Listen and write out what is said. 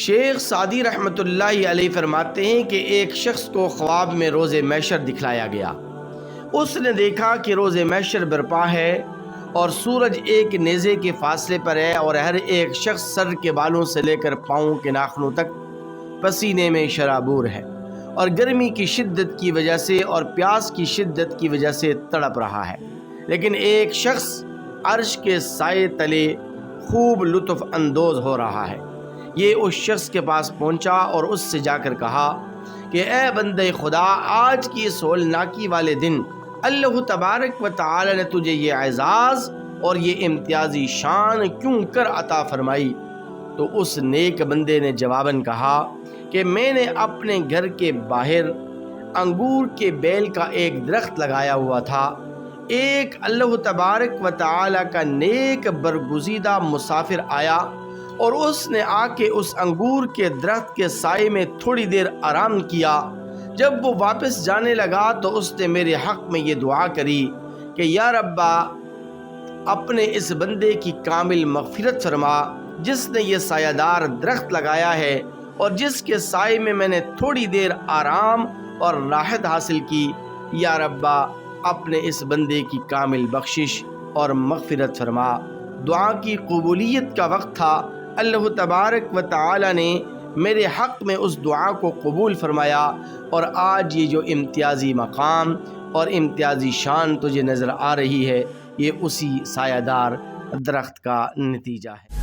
شیخ Saadi رحمۃ اللہ علیہ فرماتے ہیں کہ ایک شخص کو خواب میں روز محشر دکھلایا گیا۔ اس نے دیکھا کہ روز محشر برپا ہے اور سورج ایک نیزے کے فاصلے پر ہے اور ہر ایک شخص سر کے بالوں سے لے کر پاؤں کے ناخنوں تک پسینے میں شرابور ہے اور گرمی کی شدت کی وجہ سے اور پیاس کی شدت کی وجہ سے تڑپ رہا ہے، لیکن ایک شخص عرش کے سائے تلے خوب لطف اندوز ہو رہا ہے۔ یہ اس شخص کے پاس پہنچا اور اس سے جا کر کہا کہ اے بندے خدا، آج کی اس ہولناکی والے دن اللہ تبارک و تعالی نے تجھے یہ اعزاز اور یہ امتیازی شان کیوں کر عطا فرمائی؟ تو اس نیک بندے نے جواباً کہا کہ میں نے اپنے گھر کے باہر انگور کے بیل کا ایک درخت لگایا ہوا تھا۔ ایک اللہ تبارک و تعالی کا نیک برگزیدہ مسافر آیا اور اس نے آ کے اس انگور کے درخت کے سائے میں تھوڑی دیر آرام کیا۔ جب وہ واپس جانے لگا تو اس نے میرے حق میں یہ دعا کری کہ یا ربا، اپنے اس بندے کی کامل مغفرت فرما جس نے یہ سایہ دار درخت لگایا ہے اور جس کے سائے میں نے تھوڑی دیر آرام اور راحت حاصل کی۔ یا ربا، اپنے اس بندے کی کامل بخشش اور مغفرت فرما۔ دعا کی قبولیت کا وقت تھا۔ اللہ تبارک و تعالی نے میرے حق میں اس دعا کو قبول فرمایا اور آج یہ جو امتیازی مقام اور امتیازی شان تجھے نظر آ رہی ہے، یہ اسی سایہ دار درخت کا نتیجہ ہے۔